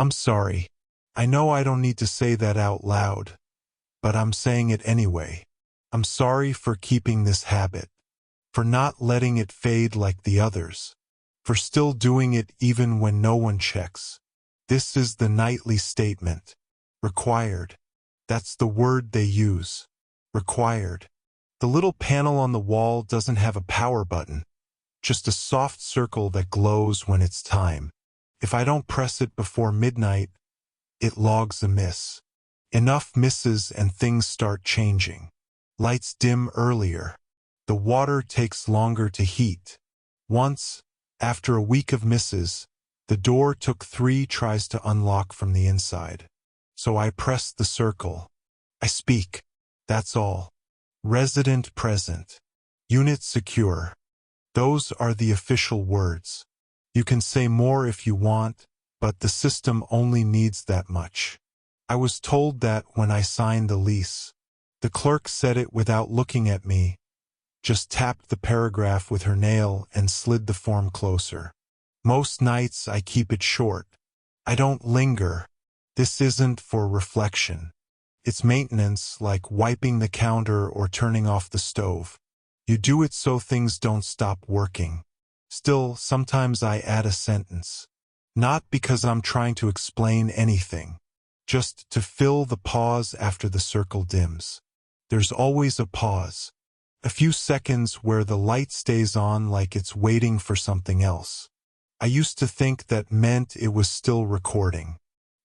I'm sorry. I know I don't need to say that out loud, but I'm saying it anyway. I'm sorry for keeping this habit, for not letting it fade like the others, for still doing it even when no one checks. This is the nightly statement. Required. That's the word they use. Required. The little panel on the wall doesn't have a power button, just a soft circle that glows when it's time. If I don't press it before midnight, it logs a miss. Enough misses and things start changing. Lights dim earlier. The water takes longer to heat. Once, after a week of misses, the door took 3 tries to unlock from the inside. So I press the circle. I speak. That's all. Resident present. Unit secure. Those are the official words. You can say more if you want, but the system only needs that much. I was told that when I signed the lease. The clerk said it without looking at me, just tapped the paragraph with her nail and slid the form closer. Most nights I keep it short. I don't linger. This isn't for reflection. It's maintenance, like wiping the counter or turning off the stove. You do it so things don't stop working. Still, sometimes I add a sentence. Not because I'm trying to explain anything, just to fill the pause after the circle dims. There's always a pause. A few seconds where the light stays on like it's waiting for something else. I used to think that meant it was still recording.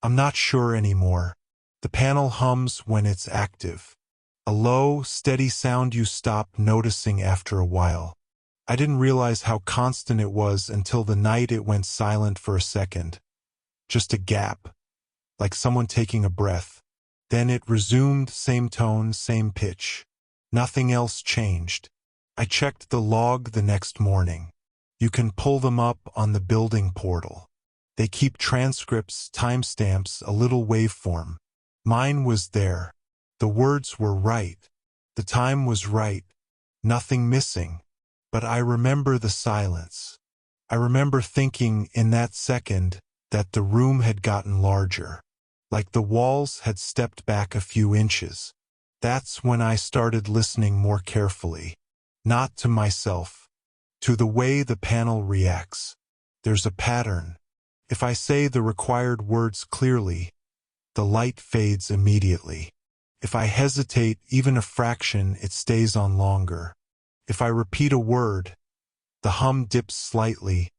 I'm not sure anymore. The panel hums when it's active. A low, steady sound you stop noticing after a while. I didn't realize how constant it was until the night it went silent for a second. Just a gap, like someone taking a breath. Then it resumed, same tone, same pitch. Nothing else changed. I checked the log the next morning. You can pull them up on the building portal. They keep transcripts, timestamps, a little waveform. Mine was there. The words were right. The time was right. Nothing missing. But I remember the silence. I remember thinking in that second that the room had gotten larger. Like the walls had stepped back a few inches. That's when I started listening more carefully. Not to myself. To the way the panel reacts. There's a pattern. If I say the required words clearly, the light fades immediately. If I hesitate even a fraction, it stays on longer. If I repeat a word, the hum dips slightly,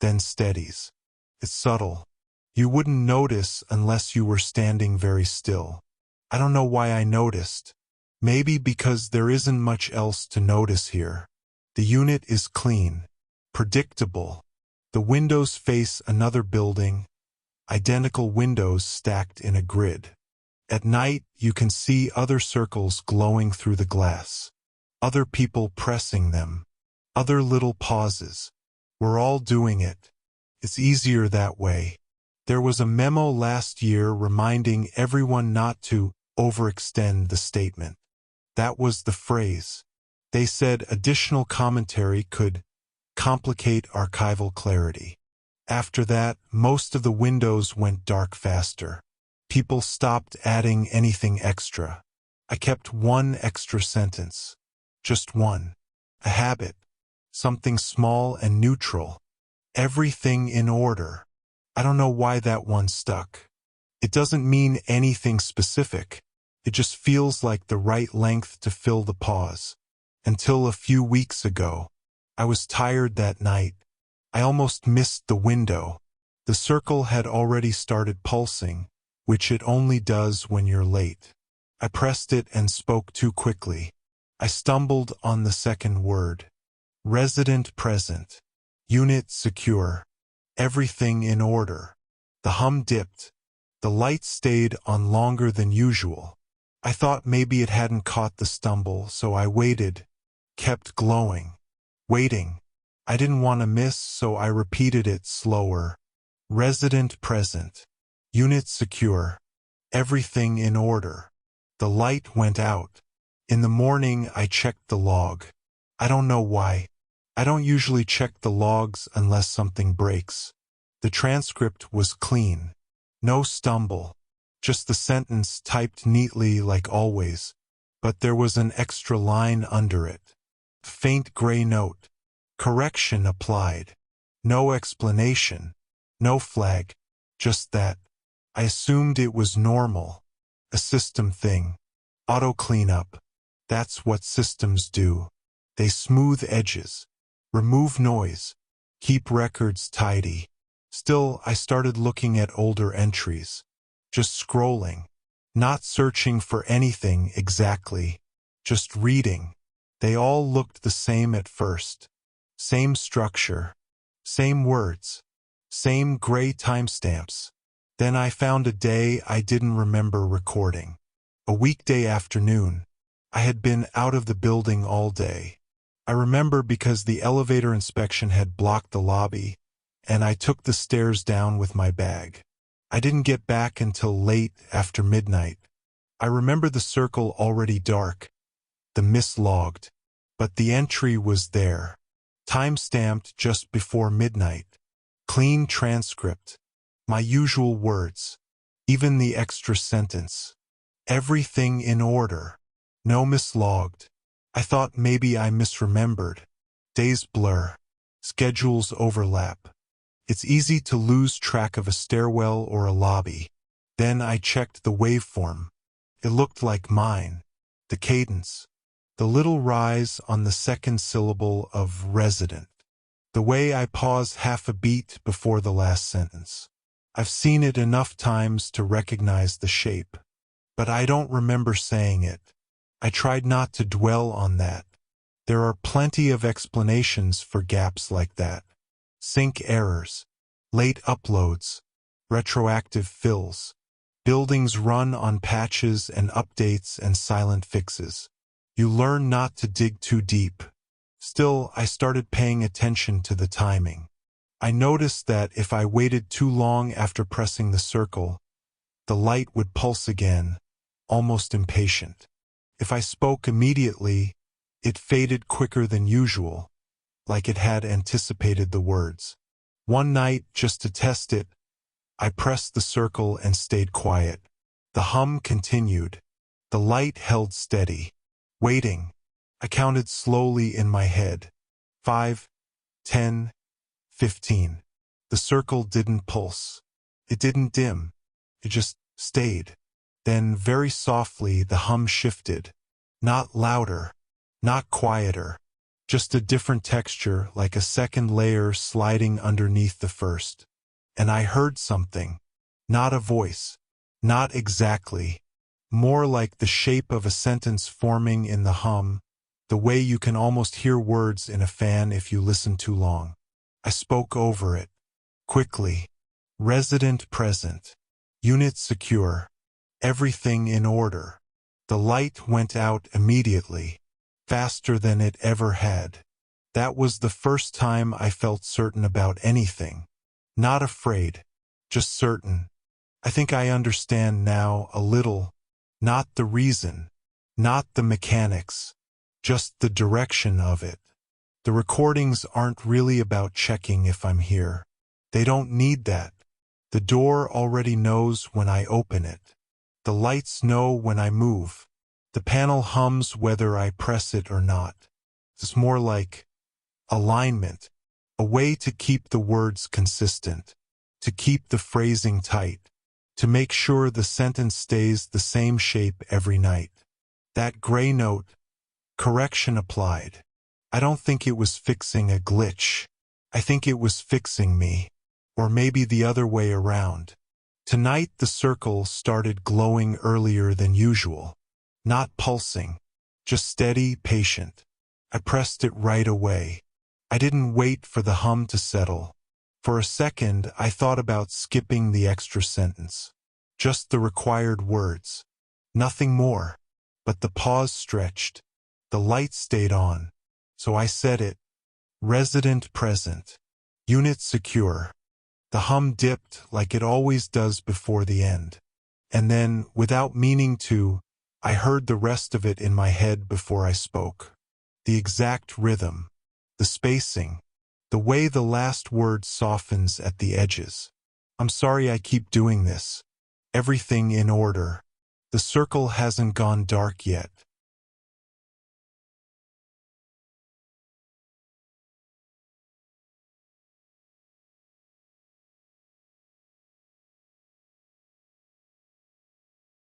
then steadies. It's subtle. You wouldn't notice unless you were standing very still. I don't know why I noticed. Maybe because there isn't much else to notice here. The unit is clean, predictable. The windows face another building, identical windows stacked in a grid. At night, you can see other circles glowing through the glass. Other people pressing them. Other little pauses. We're all doing it. It's easier that way. There was a memo last year reminding everyone not to overextend the statement. That was the phrase. They said additional commentary could complicate archival clarity. After that, most of the windows went dark faster. People stopped adding anything extra. I kept one extra sentence. Just one. A habit. Something small and neutral. Everything in order. I don't know why that one stuck. It doesn't mean anything specific. It just feels like the right length to fill the pause. Until a few weeks ago. I was tired that night. I almost missed the window. The circle had already started pulsing, which it only does when you're late. I pressed it and spoke too quickly. I stumbled on the second word. Resident present. Unit secure. Everything in order. The hum dipped. The light stayed on longer than usual. I thought maybe it hadn't caught the stumble, so I waited. Kept glowing. Waiting. I didn't want to miss, so I repeated it slower. Resident present. Unit secure. Everything in order. The light went out. In the morning, I checked the log. I don't know why. I don't usually check the logs unless something breaks. The transcript was clean. No stumble. Just the sentence typed neatly like always, but there was an extra line under it. Faint gray note. Correction applied. No explanation. No flag. Just that. I assumed it was normal. A system thing. Auto cleanup. That's what systems do. They smooth edges. Remove noise. Keep records tidy. Still, I started looking at older entries. Just scrolling. Not searching for anything exactly. Just reading. They all looked the same at first. Same structure. Same words. Same gray timestamps. Then I found a day I didn't remember recording. A weekday afternoon. I had been out of the building all day. I remember because the elevator inspection had blocked the lobby, and I took the stairs down with my bag. I didn't get back until late after midnight. I remember the circle already dark, the mislogged, but the entry was there. Time-stamped just before midnight. Clean transcript. My usual words. Even the extra sentence. Everything in order. No mislogged. I thought maybe I misremembered. Days blur. Schedules overlap. It's easy to lose track of a stairwell or a lobby. Then I checked the waveform. It looked like mine. The cadence. The little rise on the second syllable of resident. The way I pause half a beat before the last sentence. I've seen it enough times to recognize the shape. But I don't remember saying it. I tried not to dwell on that. There are plenty of explanations for gaps like that. Sync errors. Late uploads. Retroactive fills. Buildings run on patches and updates and silent fixes. You learn not to dig too deep. Still, I started paying attention to the timing. I noticed that if I waited too long after pressing the circle, the light would pulse again, almost impatient. If I spoke immediately, it faded quicker than usual, like it had anticipated the words. One night, just to test it, I pressed the circle and stayed quiet. The hum continued. The light held steady. Waiting. I counted slowly in my head. 5, 10, 15. The circle didn't pulse. It didn't dim. It just stayed. Then, very softly, the hum shifted. Not louder. Not quieter. Just a different texture, like a second layer sliding underneath the first. And I heard something. Not a voice. Not exactly. More like the shape of a sentence forming in the hum, the way you can almost hear words in a fan if you listen too long. I spoke over it. Quickly. Resident present. Unit secure. Everything in order. The light went out immediately. Faster than it ever had. That was the first time I felt certain about anything. Not afraid. Just certain. I think I understand now a little. Not the reason. Not the mechanics. Just the direction of it. The recordings aren't really about checking if I'm here. They don't need that. The door already knows when I open it. The lights know when I move. The panel hums whether I press it or not. It's more like alignment, a way to keep the words consistent, to keep the phrasing tight, to make sure the sentence stays the same shape every night. That gray note, correction applied. I don't think it was fixing a glitch. I think it was fixing me. Or maybe the other way around. Tonight the circle started glowing earlier than usual. Not pulsing. Just steady, patient. I pressed it right away. I didn't wait for the hum to settle. For a second, I thought about skipping the extra sentence. Just the required words. Nothing more. But the pause stretched. The light stayed on. So I said it. Resident present. Unit secure. The hum dipped like it always does before the end. And then, without meaning to, I heard the rest of it in my head before I spoke. The exact rhythm. The spacing. The way the last word softens at the edges. I'm sorry I keep doing this. Everything in order. The circle hasn't gone dark yet.